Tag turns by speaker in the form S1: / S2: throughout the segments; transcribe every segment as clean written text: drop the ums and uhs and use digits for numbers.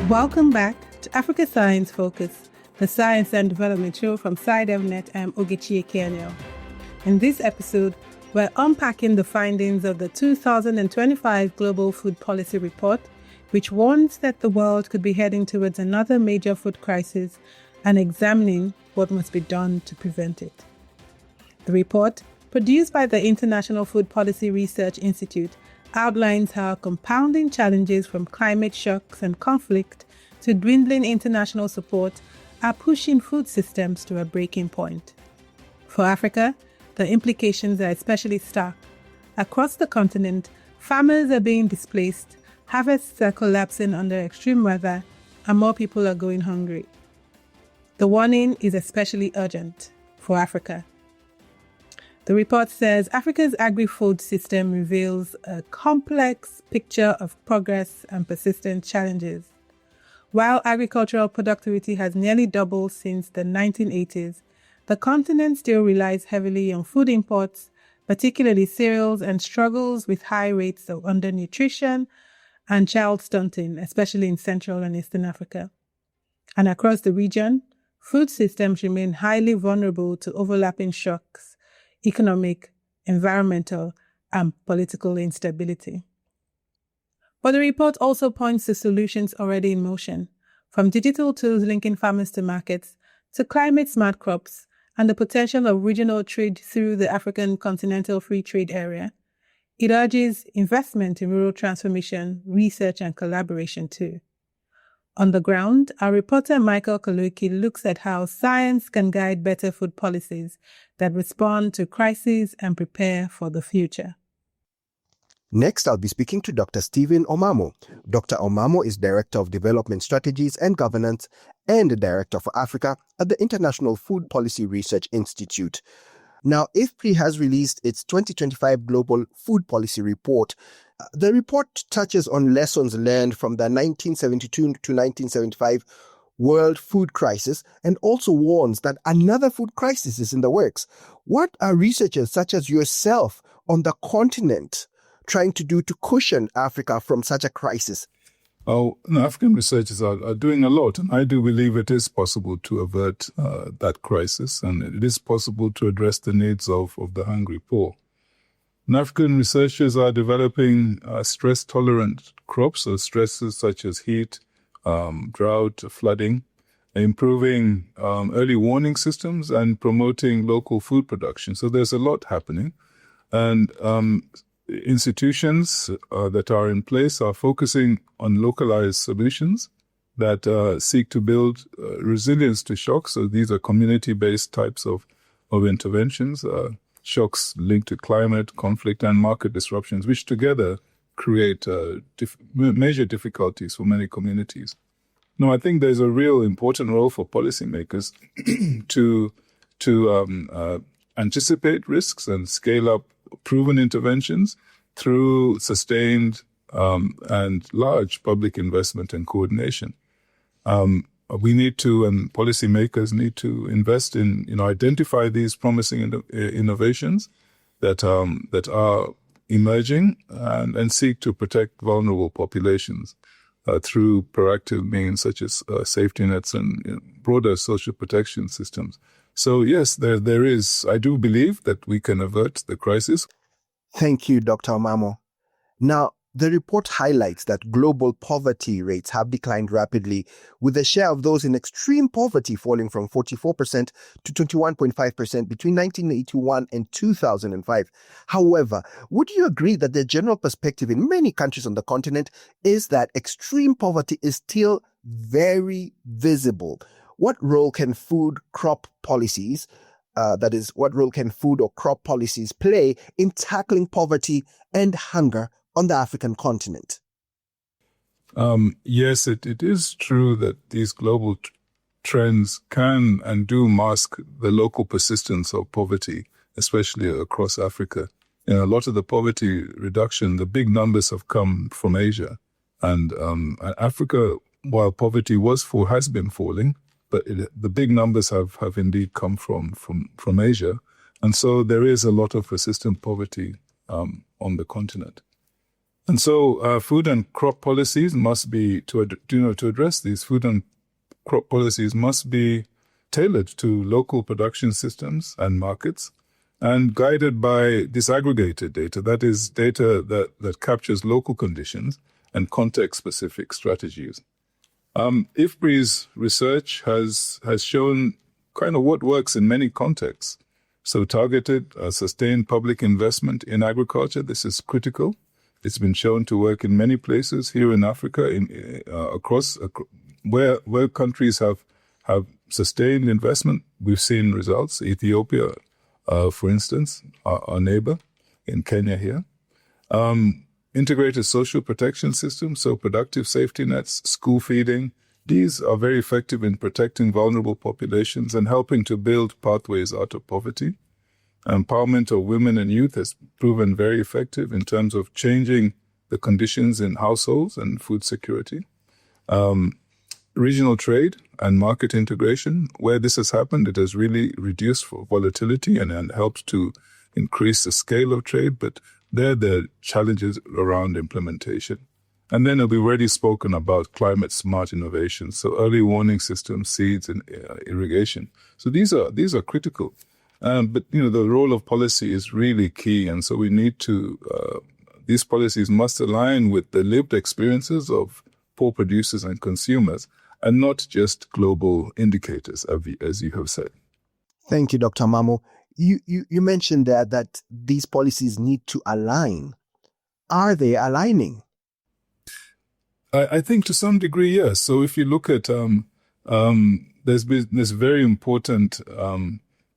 S1: Welcome back to Africa Science Focus, the science and development show from SciDevNet. I'm Ogechi Ekenyo. In this episode, we're unpacking the findings of the 2025 Global Food Policy Report, which warns that the world could be heading towards another major food crisis and examining what must be done to prevent it. The report, produced by the International Food Policy Research Institute, outlines how compounding challenges from climate shocks and conflict to dwindling international support are pushing food systems to a breaking point. For Africa, the implications are especially stark. Across the continent, farmers are being displaced, harvests are collapsing under extreme weather, and more people are going hungry. The warning is especially urgent for Africa. The report says Africa's agri-food system reveals a complex picture of progress and persistent challenges. While agricultural productivity has nearly doubled since the 1980s, the continent still relies heavily on food imports, particularly cereals, and struggles with high rates of undernutrition and child stunting, especially in Central and Eastern Africa. And across the region, food systems remain highly vulnerable to overlapping shocks, economic, environmental, and political instability. But the report also points to solutions already in motion, from digital tools linking farmers to markets, to climate-smart crops, and the potential of regional trade through the African Continental Free Trade Area. It urges investment in rural transformation, research, and collaboration too. On the ground, our reporter Michael Kaloki looks at how science can guide better food policies that respond to crises and prepare for the future.
S2: Next, I'll be speaking to Dr. Stephen Omamo. Dr. Omamo is Director of Development Strategies and Governance and Director for Africa at the International Food Policy Research Institute. Now, IFPRI has released its 2025 Global Food Policy Report. The report touches on lessons learned from the 1972 to 1975 World Food Crisis and also warns that another food crisis is in the works. What are researchers such as yourself on the continent trying to do to cushion Africa from such a crisis?
S3: African researchers are doing a lot, and I do believe it is possible to avert that crisis, and it is possible to address the needs of the hungry poor. And African researchers are developing stress-tolerant crops, so stresses such as heat, drought, flooding, improving early warning systems, and promoting local food production. So there's a lot happening, and institutions that are in place are focusing on localized solutions that seek to build resilience to shocks. So these are community-based types of interventions, shocks linked to climate, conflict, and market disruptions, which together create major difficulties for many communities. Now, I think there's a real important role for policymakers to anticipate risks and scale up proven interventions through sustained and large public investment and coordination. We need to, and policymakers need to invest in identify these promising innovations that are emerging and seek to protect vulnerable populations through proactive means such as safety nets and broader social protection systems. So yes, there is, I do believe that we can avert the crisis.
S2: Thank you, Dr. Omamo. Now, the report highlights that global poverty rates have declined rapidly, with the share of those in extreme poverty falling from 44% to 21.5% between 1981 and 2005. However, would you agree that the general perspective in many countries on the continent is that extreme poverty is still very visible? What role can food crop policies, what role can food or crop policies play in tackling poverty and hunger on the African continent?
S3: Yes, it is true that these global trends can and do mask the local persistence of poverty, especially across Africa. A lot of the poverty reduction, the big numbers have come from Asia. And Africa, while poverty has been falling, but the big numbers have indeed come from Asia. And so there is a lot of persistent poverty on the continent. And so food and crop policies must be, to address these, food and crop policies must be tailored to local production systems and markets and guided by disaggregated data, that is, data that captures local conditions and context-specific strategies. IFPRI's research has shown kind of what works in many contexts. So targeted, sustained public investment in agriculture, this is critical. It's been shown to work in many places here in Africa, across where countries have sustained investment. We've seen results. Ethiopia, for instance, our neighbor in Kenya here. Integrated social protection systems, so productive safety nets, school feeding. These are very effective in protecting vulnerable populations and helping to build pathways out of poverty. Empowerment of women and youth has proven very effective in terms of changing the conditions in households and food security. Regional trade and market integration, where this has happened, it has really reduced volatility and helped to increase the scale of trade, but there are the challenges around implementation. And then we've already spoken about climate smart innovation, so early warning systems, seeds, and irrigation. So these are critical. But the role of policy is really key, and so we need to. These policies must align with the lived experiences of poor producers and consumers, and not just global indicators, as you have said.
S2: Thank you, Dr. Omamo. You mentioned that these policies need to align. Are they aligning?
S3: I think to some degree, yes. So if you look at, there's been this very important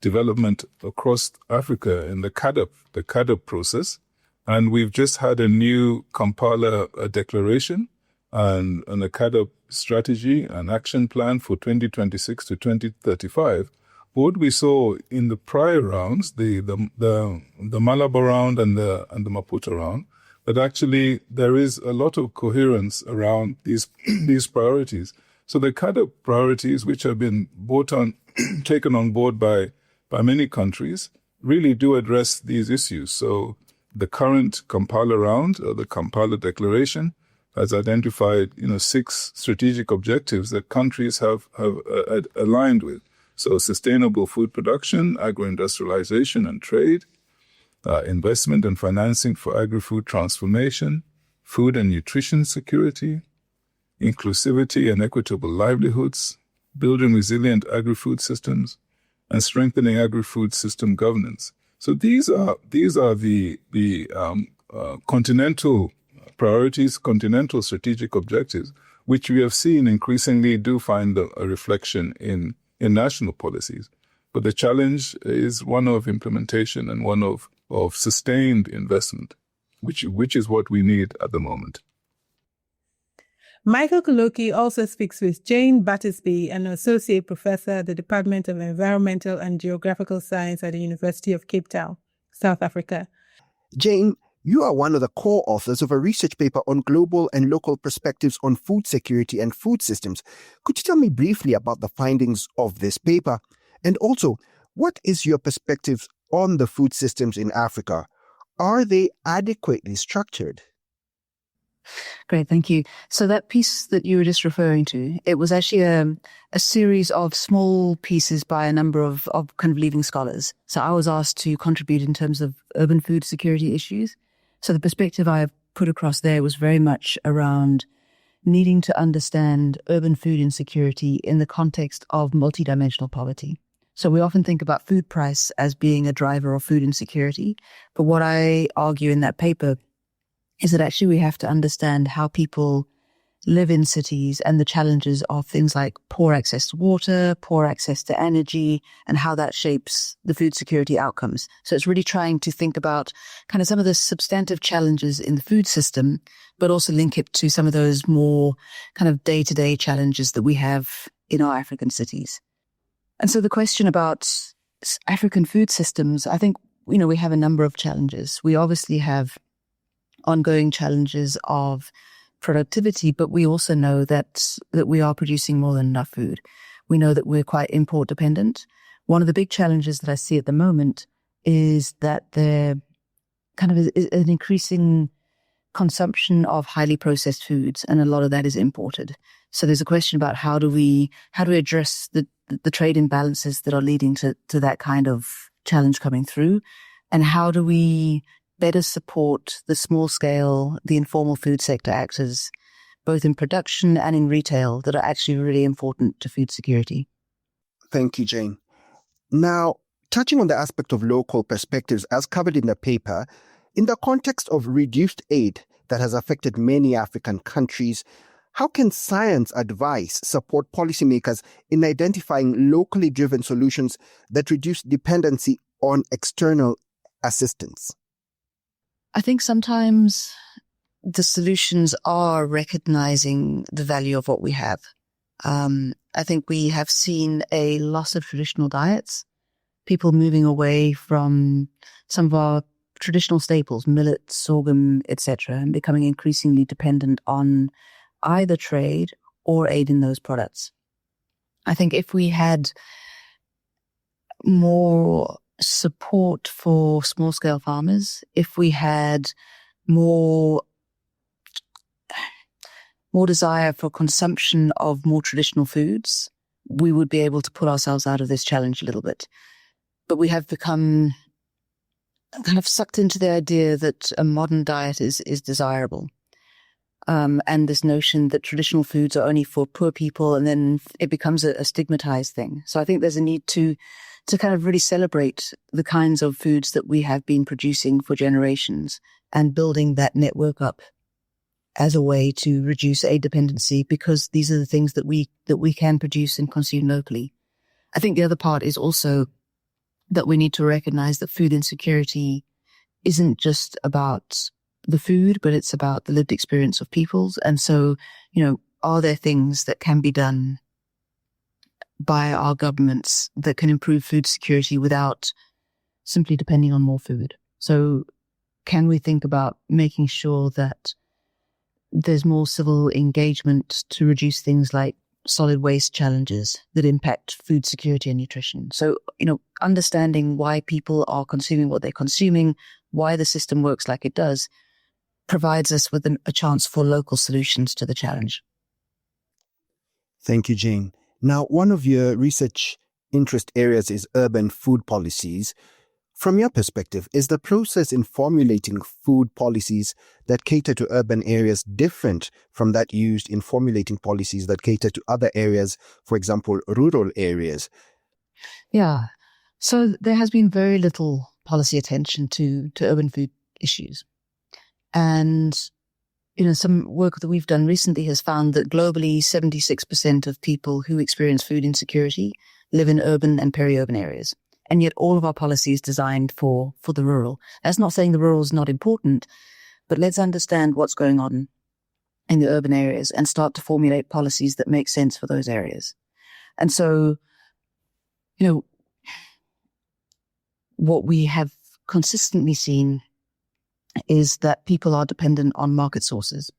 S3: development across Africa in the CAADP process, and we've just had a new Kampala declaration and a CAADP strategy and action plan for 2026 to 2035. What we saw in the prior rounds, the Malaba round and the Maputo round, that actually there is a lot of coherence around these priorities. So the CAADP priorities, which have been taken on board by many countries, really do address these issues. So the current Kampala round, or the Kampala declaration, has identified 6 strategic objectives that countries have aligned with. So sustainable food production, agro-industrialization and trade, investment and financing for agri-food transformation, food and nutrition security, inclusivity and equitable livelihoods, building resilient agri-food systems, and strengthening agri-food system governance. So these are the continental priorities, continental strategic objectives, which we have seen increasingly do find a reflection in national policies. But the challenge is one of implementation and one of sustained investment, which is what we need at the moment.
S1: Michael Kaloki also speaks with Jane Battersby, an associate professor at the Department of Environmental and Geographical Science at the University of Cape Town, South Africa.
S2: Jane, you are one of the co-authors of a research paper on global and local perspectives on food security and food systems. Could you tell me briefly about the findings of this paper? And also, what is your perspective on the food systems in Africa? Are they adequately structured?
S4: Great, thank you. So that piece that you were just referring to, it was actually a series of small pieces by a number of kind of leading scholars. So I was asked to contribute in terms of urban food security issues. So the perspective I put across there was very much around needing to understand urban food insecurity in the context of multidimensional poverty. So we often think about food price as being a driver of food insecurity. But what I argue in that paper is that actually we have to understand how people live in cities and the challenges of things like poor access to water, poor access to energy, and how that shapes the food security outcomes. So it's really trying to think about kind of some of the substantive challenges in the food system, but also link it to some of those more kind of day-to-day challenges that we have in our African cities. And so the question about African food systems, I think, we have a number of challenges. We obviously have ongoing challenges of productivity, but we also know that we are producing more than enough food. We know that we're quite import dependent. One of the big challenges that I see at the moment is that there kind of is an increasing consumption of highly processed foods, and a lot of that is imported. So there's a question about how do we address the trade imbalances that are leading to that kind of challenge coming through, and how do we better support the small scale, the informal food sector actors, both in production and in retail, that are actually really important to food security.
S2: Thank you, Jane. Now, touching on the aspect of local perspectives as covered in the paper, in the context of reduced aid that has affected many African countries, how can science advice support policymakers in identifying locally driven solutions that reduce dependency on external assistance?
S4: I think sometimes the solutions are recognizing the value of what we have. I think we have seen a loss of traditional diets, people moving away from some of our traditional staples, millet, sorghum, etc., and becoming increasingly dependent on either trade or aid in those products. I think if we had more support for small-scale farmers, if we had more desire for consumption of more traditional foods, we would be able to pull ourselves out of this challenge a little bit. But we have become kind of sucked into the idea that a modern diet is desirable. And this notion that traditional foods are only for poor people, and then it becomes a stigmatized thing. So I think there's a need to kind of really celebrate the kinds of foods that we have been producing for generations and building that network up as a way to reduce aid dependency, because these are the things that we can produce and consume locally. I think the other part is also that we need to recognize that food insecurity isn't just about the food, but it's about the lived experience of peoples. And so, are there things that can be done by our governments that can improve food security without simply depending on more food? So can we think about making sure that there's more civil engagement to reduce things like solid waste challenges that impact food security and nutrition? So, understanding why people are consuming what they're consuming, why the system works like it does, provides us with a chance for local solutions to the challenge.
S2: Thank you, Jane. Now, one of your research interest areas is urban food policies. From your perspective, is the process in formulating food policies that cater to urban areas different from that used in formulating policies that cater to other areas, for example, rural areas?
S4: Yeah. So there has been very little policy attention to urban food issues. And some work that we've done recently has found that globally 76% of people who experience food insecurity live in urban and peri-urban areas. And yet all of our policy is designed for the rural. That's not saying the rural is not important, but let's understand what's going on in the urban areas and start to formulate policies that make sense for those areas. And so, what we have consistently seen is that people are dependent on market sources.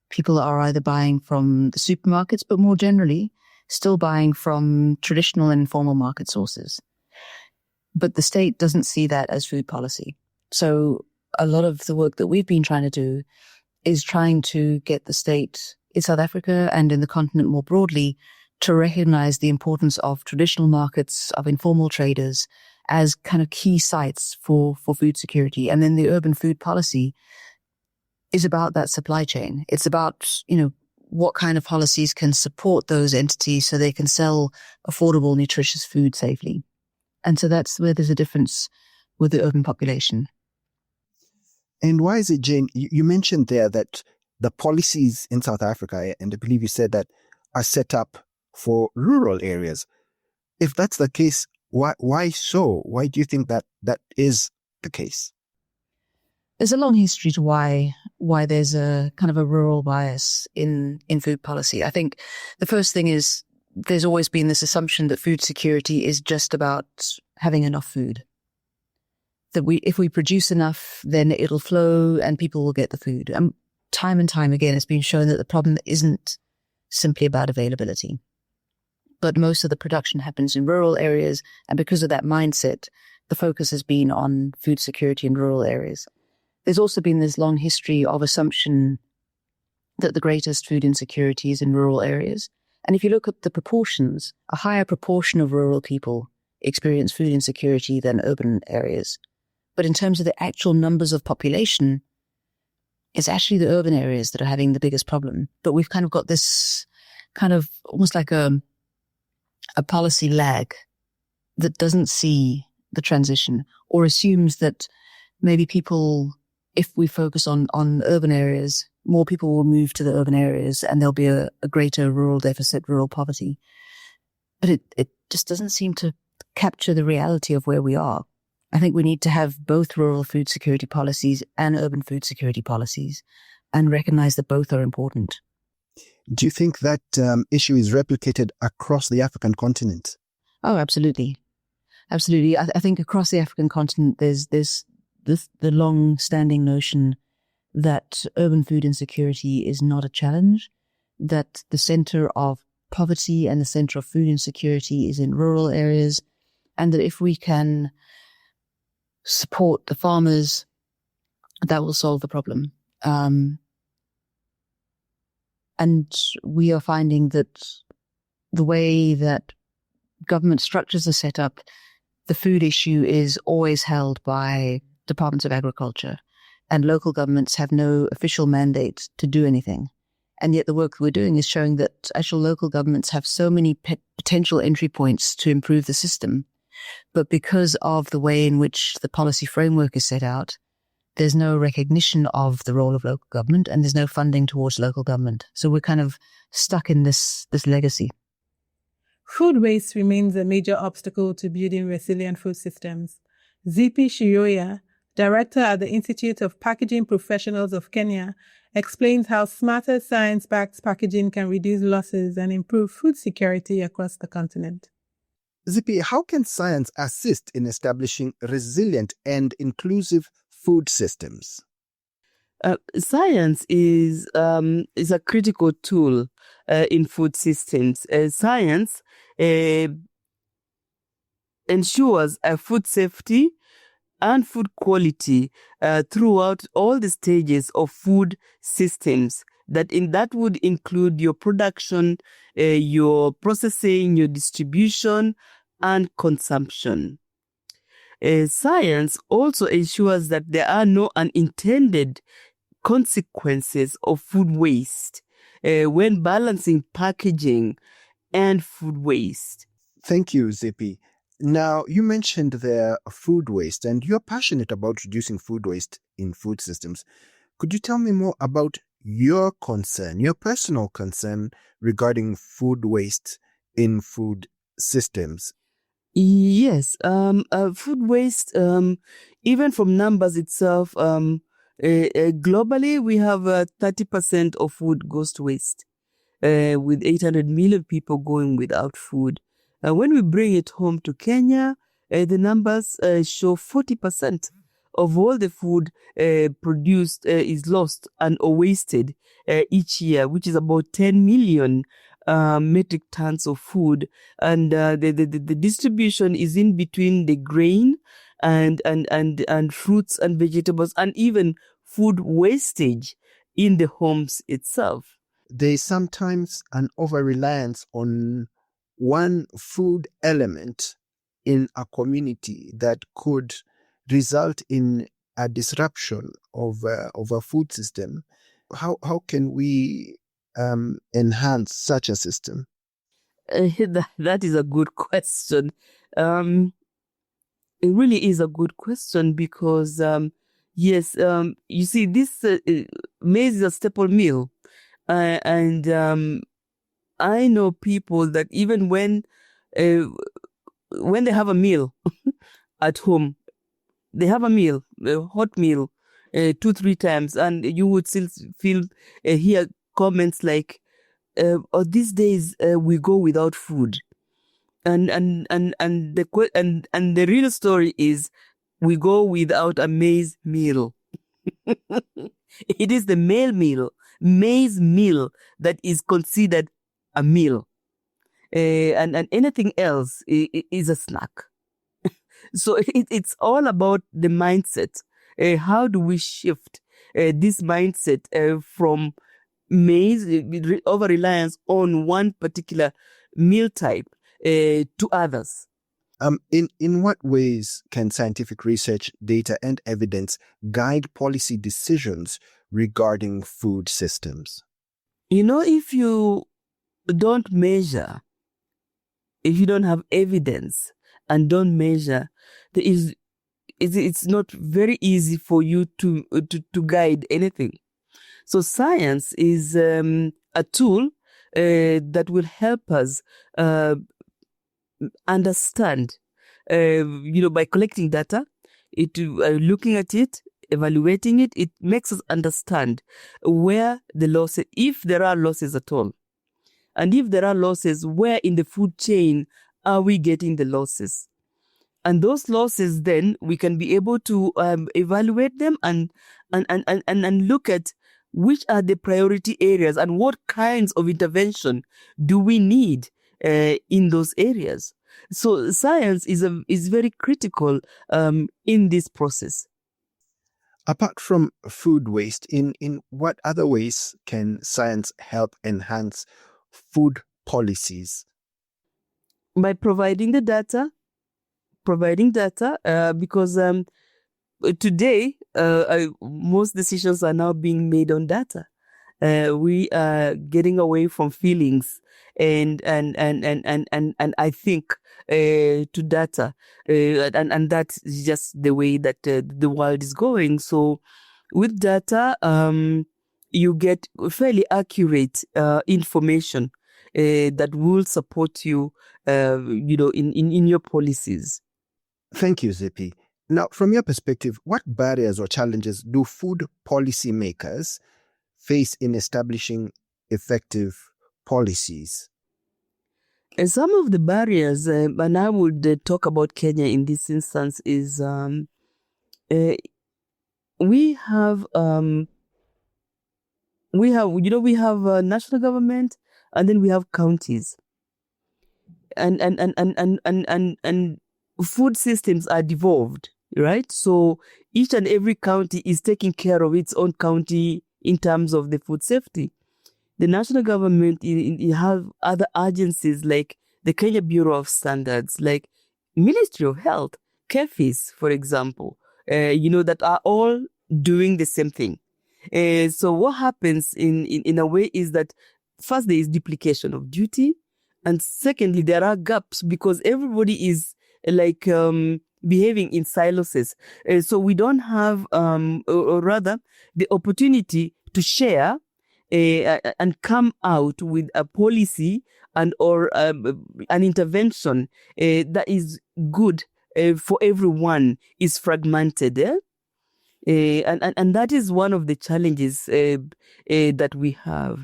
S4: People are either buying from the supermarkets, but more generally, still buying from traditional and informal market sources. But the state doesn't see that as food policy. So a lot of the work that we've been trying to do is trying to get the state in South Africa and in the continent more broadly to recognize the importance of traditional markets, of informal traders, as kind of key sites for food security. And then the urban food policy is about that supply chain. It's about, what kind of policies can support those entities so they can sell affordable, nutritious food safely. And so that's where there's a difference with the urban population.
S2: And why is it, Jane, you mentioned there that the policies in South Africa, and I believe you said that, are set up for rural areas. If that's the case, why so? Why do you think that is the case?
S4: There's a long history to why there's a kind of a rural bias in food policy. I think the first thing is there's always been this assumption that food security is just about having enough food. That if we produce enough, then it'll flow and people will get the food. And time again, it's been shown that the problem isn't simply about availability. But most of the production happens in rural areas. And because of that mindset, the focus has been on food security in rural areas. There's also been this long history of assumption that the greatest food insecurity is in rural areas. And if you look at the proportions, a higher proportion of rural people experience food insecurity than urban areas. But in terms of the actual numbers of population, it's actually the urban areas that are having the biggest problem. But we've kind of got this kind of almost like a policy lag that doesn't see the transition or assumes that maybe people, if we focus on urban areas, more people will move to the urban areas and there'll be a greater rural deficit, rural poverty. But it just doesn't seem to capture the reality of where we are. I think we need to have both rural food security policies and urban food security policies and recognize that both are important.
S2: Do you think that issue is replicated across the African continent?
S4: Oh, absolutely. Absolutely. I think across the African continent, there's the long-standing notion that urban food insecurity is not a challenge, that the center of poverty and the center of food insecurity is in rural areas, and that if we can support the farmers, that will solve the problem. And we are finding that the way that government structures are set up, the food issue is always held by departments of agriculture, and local governments have no official mandate to do anything. And yet the work we're doing is showing that actual local governments have so many potential entry points to improve the system. But because of the way in which the policy framework is set out, there's no recognition of the role of local government and there's no funding towards local government. So we're kind of stuck in this legacy.
S1: Food waste remains a major obstacle to building resilient food systems. Zipi Shiroya, director at the Institute of Packaging Professionals of Kenya, explains how smarter science-backed packaging can reduce losses and improve food security across the continent.
S2: Zipi, how can science assist in establishing resilient and inclusive food systems?
S5: Science is a critical tool in food systems. Science ensures food safety and food quality throughout all the stages of food systems. That would include your production, your processing, your distribution, and consumption. Science also ensures that there are no unintended consequences of food waste when balancing packaging and food waste.
S2: Thank you, Zipi. Now, you mentioned the food waste, and you're passionate about reducing food waste in food systems. Could you tell me more about your concern, your personal concern regarding food waste in food systems?
S5: Yes, food waste, even from numbers itself, globally we have 30% of food goes to waste, with 800 million people going without food. When we bring it home to Kenya, the numbers show 40% of all the food produced is lost and or wasted each year, which is about 10 million metric tons of food. And the distribution is in between the grain and fruits and vegetables and even food wastage in the homes itself.
S2: There is sometimes an over-reliance on one food element in a community that could result in a disruption of a food system. How can we enhance such a system?
S5: That is a good question. It really is a good question because, yes, you see, this maize is a staple meal. And I know people that even when they have a meal at home, they have a meal, a hot meal, 2-3 times, and you would still hear comments like, "Oh, these days we go without food," and the real story is we go without a maize meal. It is the maize meal that is considered a meal, and anything else is a snack. So it's all about the mindset. How do we shift this mindset from maize over reliance on one particular meal type to others?
S2: In what ways can scientific research, data, and evidence guide policy decisions regarding food systems?
S5: If you don't measure, if you don't have evidence and don't measure, it's not very easy for you to guide anything. So science is a tool that will help us understand, by collecting data, looking at it, evaluating it, it makes us understand where the losses, if there are losses at all. And if there are losses, where in the food chain are we getting the losses? And those losses, then we can be able to evaluate them and look at which are the priority areas and what kinds of intervention do we need in those areas. So science is very critical in this process.
S2: Apart from food waste, in what other ways can science help enhance food policies?
S5: By providing data, because today most decisions are now being made on data. We are getting away from feelings and I think to data, and that's just the way that the world is going. So with data, you get fairly accurate information that will support you, in your policies.
S2: Thank you, Zippy. Now, from your perspective, what barriers or challenges do food policy makers face in establishing effective policies?
S5: Some of the barriers, and I would talk about Kenya in this instance, is we have national government, and then we have counties, and food systems are devolved, right? So each and every county is taking care of its own county in terms of the food safety. The national government, you have other agencies like the Kenya Bureau of Standards, like Ministry of Health, KEFIS, for example, that are all doing the same thing. So what happens in a way is that first there is duplication of duty, and secondly there are gaps because everybody is behaving in silos. So we don't have, or rather, the opportunity to share and come out with a policy and or an intervention that is good for everyone. Is fragmented. And that is one of the challenges that we have.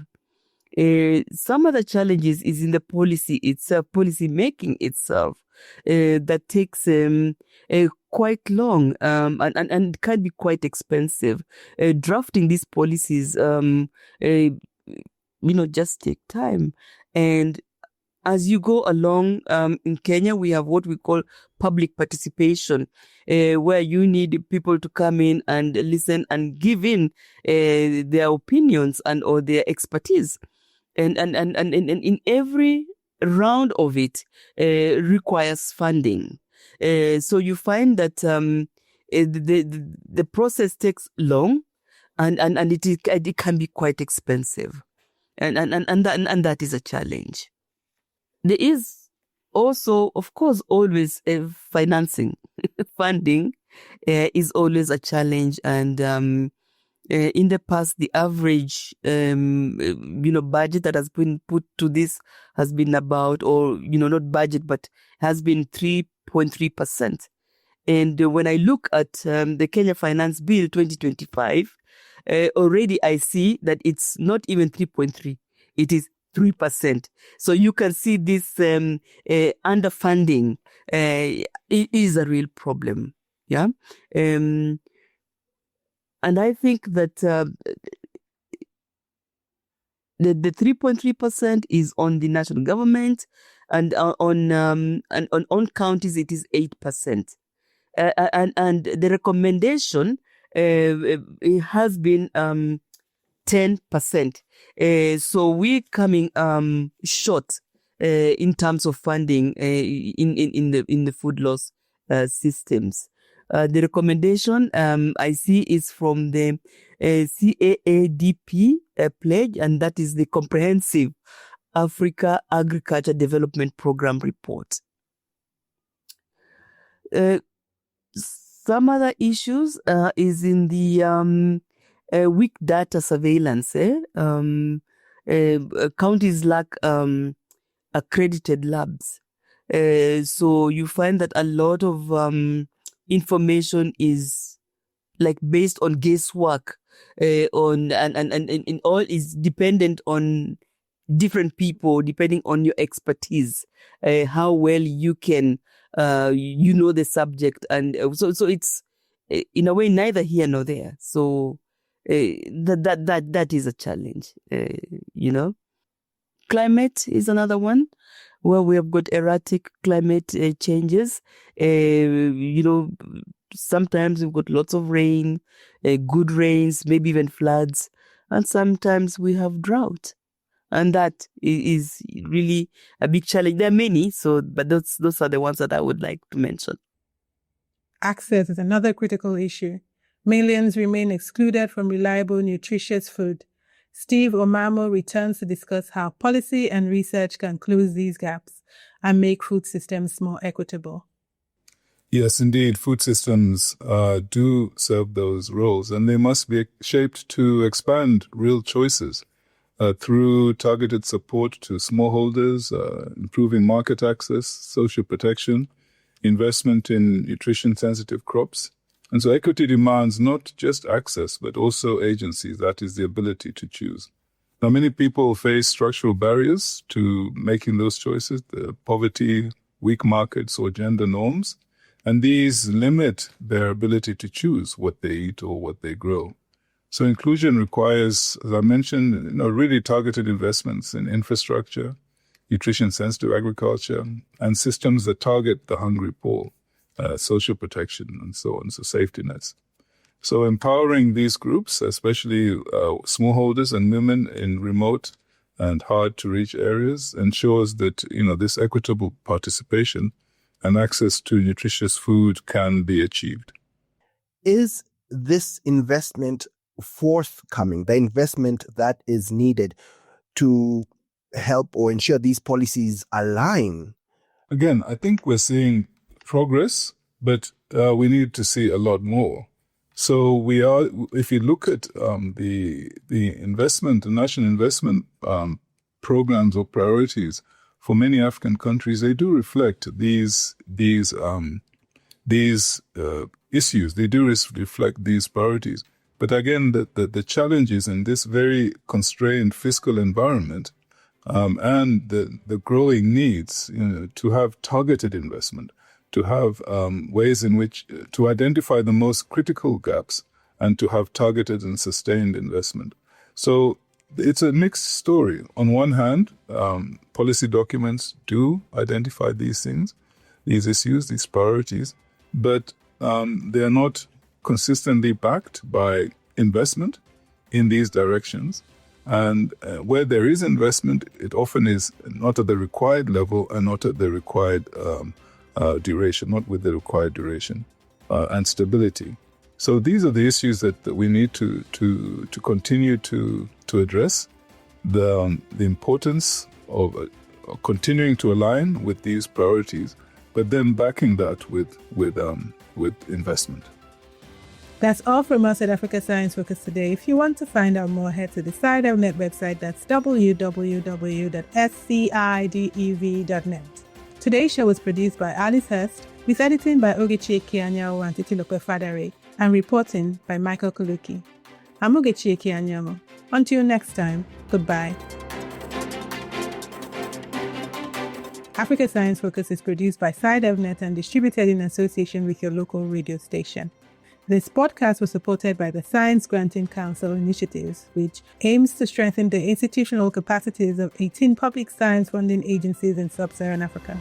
S5: Some of the challenges is in the policy itself, policy making itself, that takes quite long and can be quite expensive. Drafting these policies, just take time. And as you go along, in Kenya, we have what we call public participation, where you need people to come in and listen and give in their opinions and or their expertise. And in every round of it requires funding. So you find that the process takes long, and it can be quite expensive, and that is a challenge. There is also, of course, always financing. Funding is always a challenge, and in the past, the average, budget that has been put to this has been about, or not budget, but has been 3.3%. And when I look at the Kenya Finance Bill 2025, already I see that it's not even 3.3; it is 3%. So you can see this underfunding is a real problem. Yeah. And I think that the 3.3% is on the national government, and on counties it is 8%. And the recommendation it has been 10%. So we're coming short in terms of funding in the food loss systems. The recommendation I see is from the CAADP pledge, and that is the Comprehensive Africa Agriculture Development Program report. Some other issues is in the weak data surveillance. Counties lack accredited labs. So you find that a lot of information is like based on guesswork, and all is dependent on different people, depending on your expertise, how well you can, the subject. And so it's, in a way, neither here nor there. So that is a challenge, Climate is another one where we have got erratic climate changes. Sometimes we've got lots of rain, good rains, maybe even floods, and sometimes we have drought. And that is really a big challenge. There are many, but those are the ones that I would like to mention.
S1: Access is another critical issue. Millions remain excluded from reliable, nutritious food. Steve Omamo returns to discuss how policy and research can close these gaps and make food systems more equitable.
S3: Yes, indeed, food systems do serve those roles, and they must be shaped to expand real choices through targeted support to smallholders, improving market access, social protection, investment in nutrition-sensitive crops. And so equity demands not just access, but also agency, that is the ability to choose. Now, many people face structural barriers to making those choices, the poverty, weak markets, or gender norms, and these limit their ability to choose what they eat or what they grow. So inclusion requires, as I mentioned, really targeted investments in infrastructure, nutrition-sensitive agriculture, and systems that target the hungry poor, social protection, and so on, so safety nets. So empowering these groups, especially smallholders and women in remote and hard-to-reach areas, ensures that this equitable participation and access to nutritious food can be achieved.
S2: Is this investment forthcoming, the investment that is needed to help or ensure these policies align?
S3: Again, I think we're seeing progress, but we need to see a lot more. So if you look at the investment, the national investment programs or priorities for many African countries, they do reflect these issues. They do reflect these priorities. But again, the challenge is in this very constrained fiscal environment, and the growing needs to have targeted investment, to have ways in which to identify the most critical gaps and to have targeted and sustained investment. So it's a mixed story. On one hand, policy documents do identify these things, these issues, these priorities, but they are not consistently backed by investment in these directions. And where there is investment, it often is not at the required level and not at the required duration, not with the required duration and stability. So these are the issues that we need to continue to address. The importance of continuing to align with these priorities, but then backing that with investment.
S1: That's all from us at Africa Science Focus today. If you want to find out more, head to the SciDevNet website. That's www.scidev.net. Today's show was produced by Alice Hurst, with editing by Ogechi Ekeanyao and Titilope Fadare, and reporting by Michael Kaloki. I'm Ogechi Ekeanyao. Until next time, goodbye. Africa Science Focus is produced by SciDevNet and distributed in association with your local radio station. This podcast was supported by the Science Granting Council Initiatives, which aims to strengthen the institutional capacities of 18 public science funding agencies in sub-Saharan Africa.